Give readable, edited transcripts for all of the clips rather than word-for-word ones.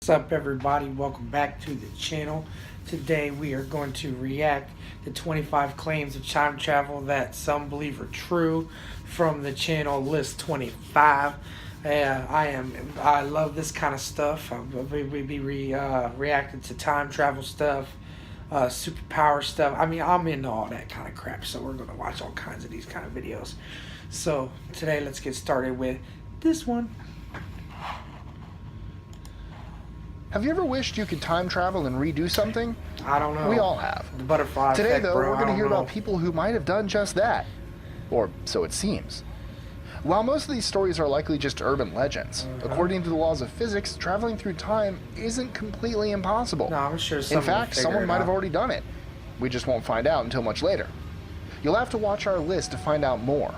What's up, everybody? Welcome back to the channel. Today we are going to react to 25 claims of time travel that some believe are true from the channel List 25. I love this kind of stuff. We be reacting to time travel stuff, superpower stuff. I mean, I'm into all that kind of crap, so we're going to watch all kinds of these kind of videos. So today, let's get started with this one. Have you ever wished you could time travel and redo something? I don't know. We all have. The butterfly Today, effect, though, bro, we're going to hear know. about people who might have done just that. Or so it seems. While most of these stories are likely just urban legends, according to the laws of physics, traveling through time isn't completely impossible. No, I'm sure In fact, someone might have already done it. We just won't find out until much later. You'll have to watch our list to find out more.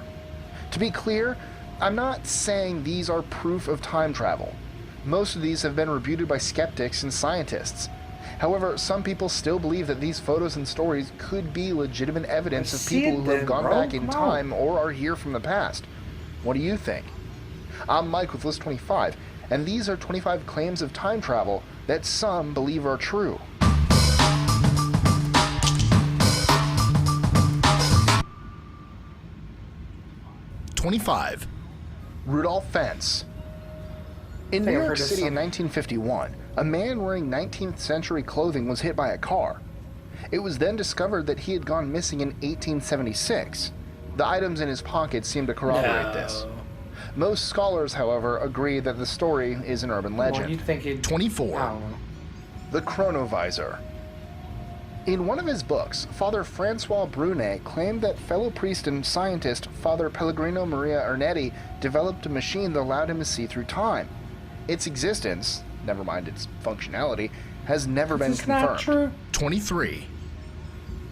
To be clear, I'm not saying these are proof of time travel. Most of these have been refuted by skeptics and scientists. However, some people still believe that these photos and stories could be legitimate evidence of people who have gone back in time or are here from the past. What do you think? I'm Mike with List 25, and these are 25 claims of time travel that some believe are true. Rudolph Fentz. In New York City in 1951, a man wearing 19th century clothing was hit by a car. It was then discovered that he had gone missing in 1876. The items in his pockets seem to corroborate this. Most scholars, however, agree that the story is an urban legend. Well, you think it, 24. The Chrono Visor. In one of his books, Father Francois Brunet claimed that fellow priest and scientist Father Pellegrino Maria Ernetti developed a machine that allowed him to see through time. Its existence, never mind its functionality, has never been confirmed. Not true. 23.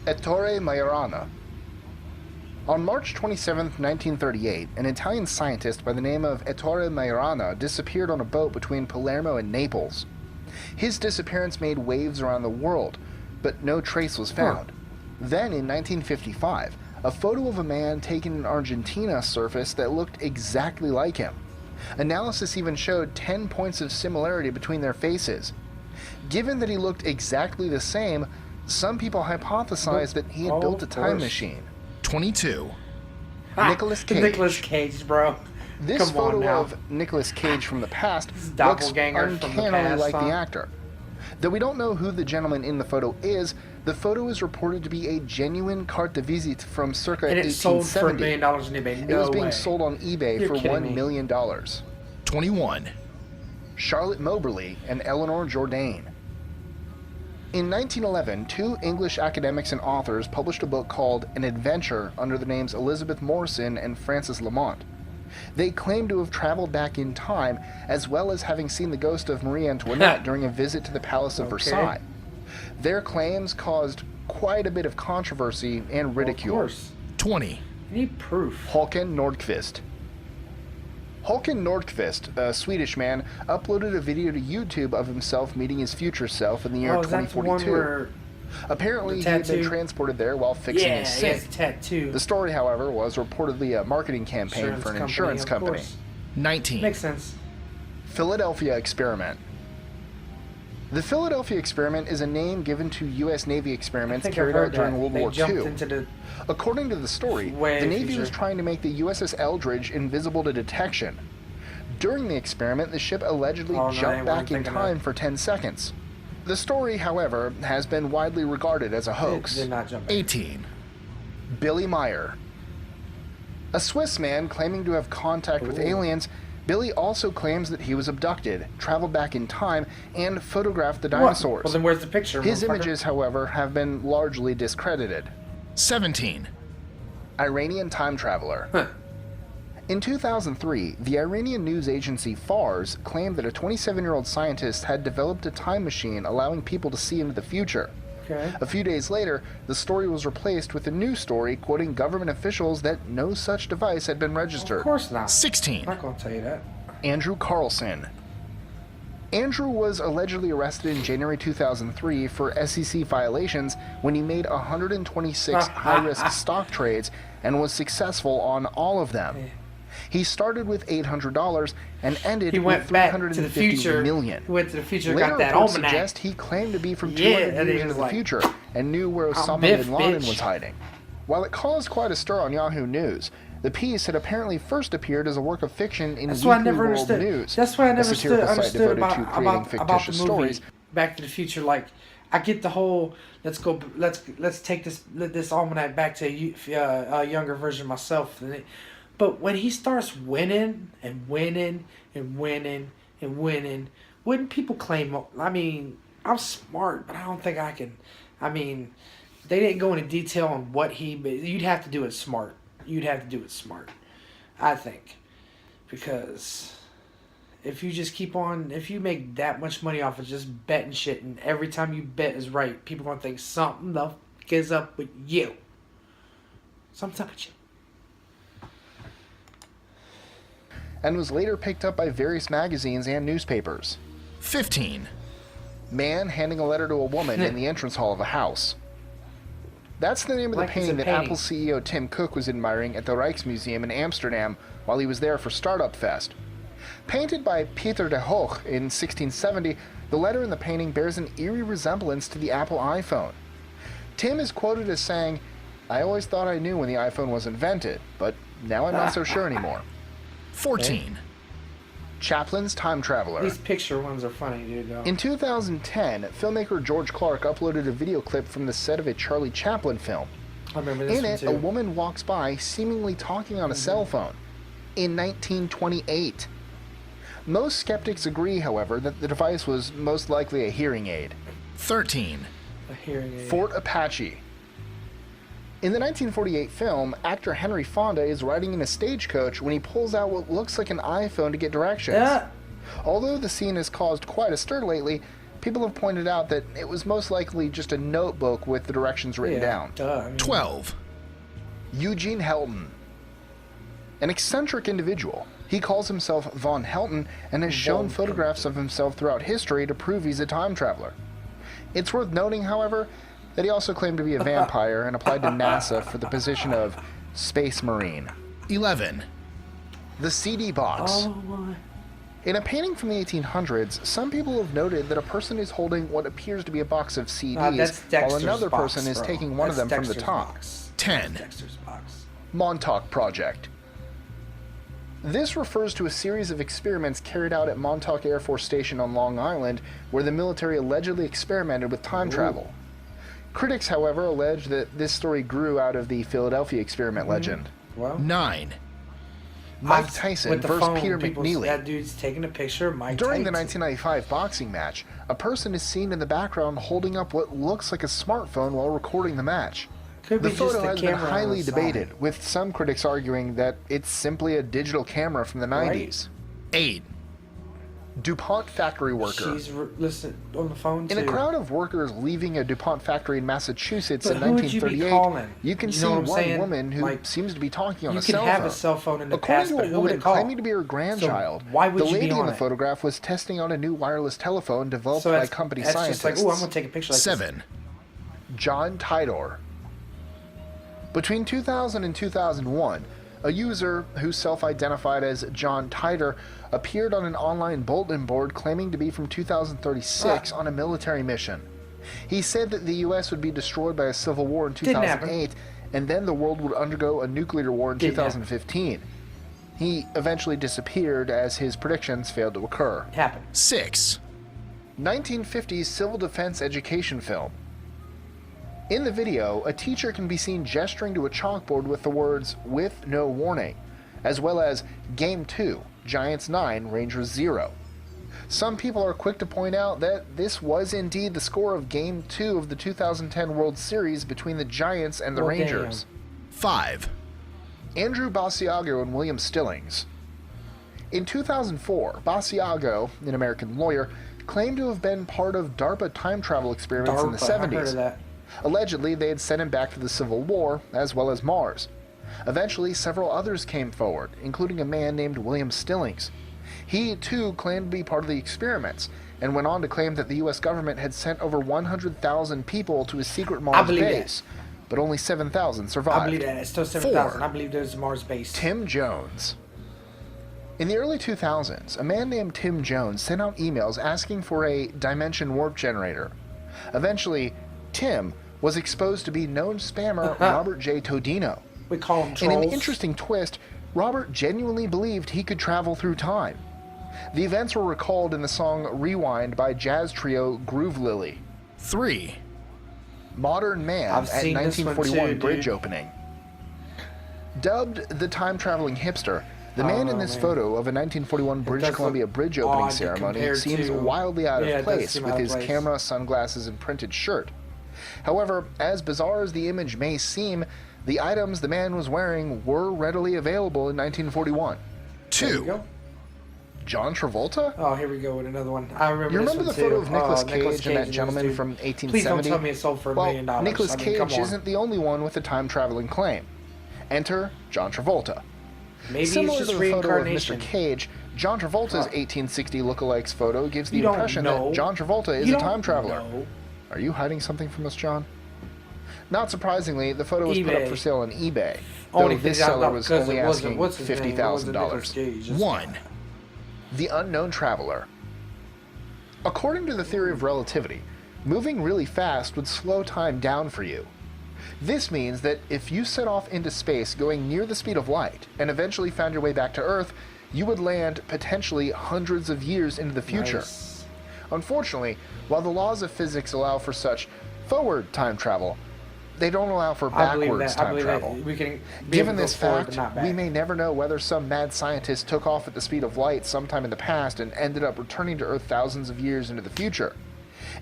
Atari Mayorana. On March 27, 1938, an Italian scientist by the name of Atari Mayorana disappeared on a boat between Palermo and Naples. His disappearance made waves around the world, but no trace was found. Then, in 1955, a photo of a man taken in Argentina surfaced that looked exactly like him. Analysis even showed 10 points of similarity between their faces. Given that he looked exactly the same, some people hypothesized that he had built a time machine. 22. Nicolas Cage. Nicolas Cage, bro. This photo of Nicolas Cage from the past looks uncannily like the actor. Though we don't know who the gentleman in the photo is, the photo is reported to be a genuine carte de visite from circa 1870. Sold for $1 million on eBay. It was being sold on eBay for $1 million. 21. Charlotte Moberly and Eleanor Jourdain. In 1911, two English academics and authors published a book called An Adventure under the names Elizabeth Morrison and Frances Lamont. They claimed to have traveled back in time, as well as having seen the ghost of Marie Antoinette during a visit to the Palace of Versailles. Their claims caused quite a bit of controversy and ridicule. Of course. 20. You need proof. Håkan Nordqvist. Håkan Nordqvist, a Swedish man, uploaded a video to YouTube of himself meeting his future self in the year 2042. Apparently, he had been transported there while fixing his sink. Tattoo. The story, however, was reportedly a marketing campaign for an insurance company. 19. Makes sense. Philadelphia Experiment. The Philadelphia Experiment is a name given to U.S. Navy experiments carried out during World War II. According to the story, the Navy was trying to make the USS Eldridge invisible to detection. During the experiment, the ship allegedly jumped back in time for 10 seconds. The story, however, has been widely regarded as a hoax. 18. Billy Meyer. A Swiss man claiming to have contact with aliens, Billy also claims that he was abducted, traveled back in time, and photographed the dinosaurs. Well, then where's the picture? His images, however, have been largely discredited. 17. Iranian time traveler. In 2003, the Iranian news agency Fars claimed that a 27-year-old scientist had developed a time machine allowing people to see into the future. A few days later, the story was replaced with a new story quoting government officials that no such device had been registered. Of course not. 16. I'm not going to tell you that. Andrew Carlson. Andrew was allegedly arrested in January 2003 for SEC violations when he made 126 high-risk stock trades and was successful on all of them. He started with $800 and ended He with went back to the $350 future. million. He went to the future, Later got that reports almanac. suggest he claimed to be from Yeah, 200 and he years into was the like, future and knew where Osama Biff, bin Laden bitch. was hiding. While it caused quite a stir on Yahoo News, the piece had apparently first appeared as a work of fiction in That's why I Weekly never World understood. News, That's why I a never satirical site understood devoted about, to creating about the fictitious movie stories. Back to the Future. Like, I get the whole let's take this almanac back to a younger version of myself. But when he starts winning and winning and winning and winning, wouldn't people claim? I mean, I'm smart, but I don't think I can. I mean, they didn't go into detail on what he. You'd have to do it smart. You'd have to do it smart, I think, because if you just keep on, if you make that much money off of just betting shit, and every time you bet is right, people gonna think something the fuck is up with you. Something's up with you. And was later picked up by various magazines and newspapers. 15. Man handing a letter to a woman in the entrance hall of a house. That's the name of the painting that Apple CEO Tim Cook was admiring at the Rijksmuseum in Amsterdam while he was there for Startup Fest. Painted by Pieter de Hoog in 1670, the letter in the painting bears an eerie resemblance to the Apple iPhone. Tim is quoted as saying, "I always thought I knew when the iPhone was invented, but now I'm not so sure anymore." 14. Chaplin's Time Traveler. These picture ones are funny, dude. Though. In 2010, filmmaker George Clark uploaded a video clip from the set of a Charlie Chaplin film. I remember this In one it, too. a woman walks by, seemingly talking on a cell phone. In 1928. Most skeptics agree, however, that the device was most likely a hearing aid. 13. A hearing aid. Fort Apache. In the 1948 film, actor Henry Fonda is riding in a stagecoach when he pulls out what looks like an iPhone to get directions. Yeah. Although the scene has caused quite a stir lately, people have pointed out that it was most likely just a notebook with the directions written down. Duh, I mean, 12. Eugene Hellman. An eccentric individual. He calls himself Von Helton and has shown photographs of himself throughout history to prove he's a time traveler. It's worth noting, however, that he also claimed to be a vampire and applied to NASA for the position of Space Marine. 11. The CD box. Oh my. In a painting from the 1800s, some people have noted that a person is holding what appears to be a box of CDs, That's while Dexter's another box, person is bro. taking one of them That's from the Dexter's top. box. 10. Dexter's box. Montauk Project. This refers to a series of experiments carried out at Montauk Air Force Station on Long Island, where the military allegedly experimented with time travel. Critics, however, allege that this story grew out of the Philadelphia experiment legend. Well, 9. Mike Tyson with the versus phone, Peter people- McNeely. That dude's taking a picture of Mike During the Tyson. 1995 boxing match, a person is seen in the background holding up what looks like a smartphone while recording the match. Could The be just photo the has been camera on highly the side. debated, with some critics arguing that it's simply a digital camera from the 90s. 8. DuPont factory worker. She's listen on the phone In too. a crowd of workers leaving a DuPont factory in Massachusetts But in who would you be 1938, calling? you can You know see what I'm one saying? woman who Like, seems to be talking on you a can cell have phone. a cell phone in the According past, to but a who would woman it call? claiming to be her grandchild, So why would the you be lady in on the it? photograph was testing out a new wireless telephone developed So by that's, company that's scientists. just like, oh, I'm gonna take a picture like 7. John Titor. Between 2000 and 2001, a user who self-identified as John Titor appeared on an online bulletin board claiming to be from 2036 on a military mission. He said that the U.S. would be destroyed by a civil war in Didn't happen. 2008, and then the world would undergo a nuclear war in Didn't happen. 2015. He eventually disappeared as his predictions failed to occur. It happened. 6. 1950s civil defense education film. In the video, a teacher can be seen gesturing to a chalkboard with the words, "with no warning," as well as Game 2, Giants 9, Rangers 0. Some people are quick to point out that this was indeed the score of Game 2 of the 2010 World Series between the Giants and the Well, Rangers. 5. Andrew Basiago and William Stillings. In 2004, Basiago, an American lawyer, claimed to have been part of DARPA time travel experiments in the DARPA, I 70s. heard of that. Allegedly, they had sent him back to the Civil War, as well as Mars. Eventually, several others came forward, including a man named William Stillings. He, too, claimed to be part of the experiments, and went on to claim that the U.S. government had sent over 100,000 people to a secret Mars believe base, but only 7,000 survived. I believe that. It's still 7,000. 4. I believe there's a Mars base. Tim Jones. In the early 2000s, a man named Tim Jones sent out emails asking for a dimension warp generator. Eventually, Tim was exposed to be known spammer Robert J. Todino. We call them In trolls. an interesting twist, Robert genuinely believed he could travel through time. The events were recalled in the song Rewind by jazz trio Groove Lily. 3, Modern Man I've at seen this one 1941 too, bridge dude. opening. Dubbed the time-traveling hipster, the man in this man. photo of a 1941 British does Columbia look bridge opening odd ceremony compared seems to- wildly out Yeah, it of does place seem with out of his place. camera, sunglasses, and printed shirt. However, as bizarre as the image may seem, the items the man was wearing were readily available in 1941. There you 2, go. John Travolta? Oh, here we go with another one. I remember You this remember one the photo too. of Nicolas Oh, Cage and that this gentleman dude. from 1870? Please don't tell me it sold for $1 million. Well, Nicolas I mean, Cage come on. isn't the only one with a time-traveling claim. Enter John Travolta. Maybe Similar it's to just the photo of reincarnation. Mr. Cage, John Travolta's 1860 lookalikes photo gives the You don't impression know. that John Travolta is You a don't time traveler. know. Are you hiding something from us, John? Not surprisingly, the photo was put up eBay. for sale on eBay, though Only this $50 seller was because only it wasn't- asking what's his name? It wasn't Nicolas $50,000. Cage, just- 1, The Unknown Traveler. According to the theory of relativity, moving really fast would slow time down for you. This means that if you set off into space going near the speed of light and eventually found your way back to Earth, you would land potentially hundreds of years into the future. Nice. Unfortunately, while the laws of physics allow for such forward time travel, they don't allow for I believe backwards that. I time believe travel. that we can. be Given able to this go forward, fact, but not back. we may never know whether some mad scientist took off at the speed of light sometime in the past and ended up returning to Earth thousands of years into the future.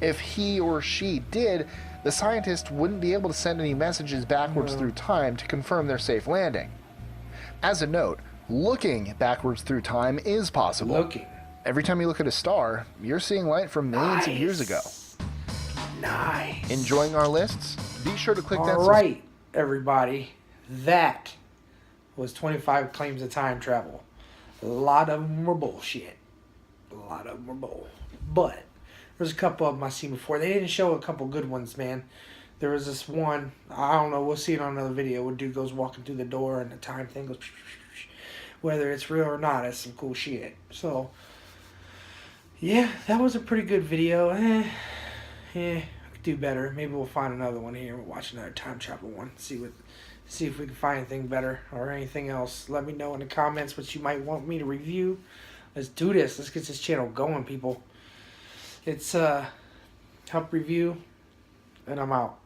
If he or she did, the scientist wouldn't be able to send any messages backwards through time to confirm their safe landing. As a note, looking backwards through time is possible. Looking. Every time you look at a star, you're seeing light from millions of years ago. Nice. Enjoying our lists? Be sure to click that All right, everybody. That was 25 claims of time travel. A lot of them were bullshit. A lot of them were bull. But there's a couple of them I seen before. They didn't show a couple good ones, man. There was this one, I don't know, we'll see it on another video, where dude goes walking through the door and the time thing goes, whether it's real or not, it's some cool shit. So, yeah, that was a pretty good video. I could do better. Maybe we'll find another one here. We'll watch another time travel one. See if we can find anything better or anything else. Let me know in the comments what you might want me to review. Let's do this. Let's get this channel going, people. It's help review, and I'm out.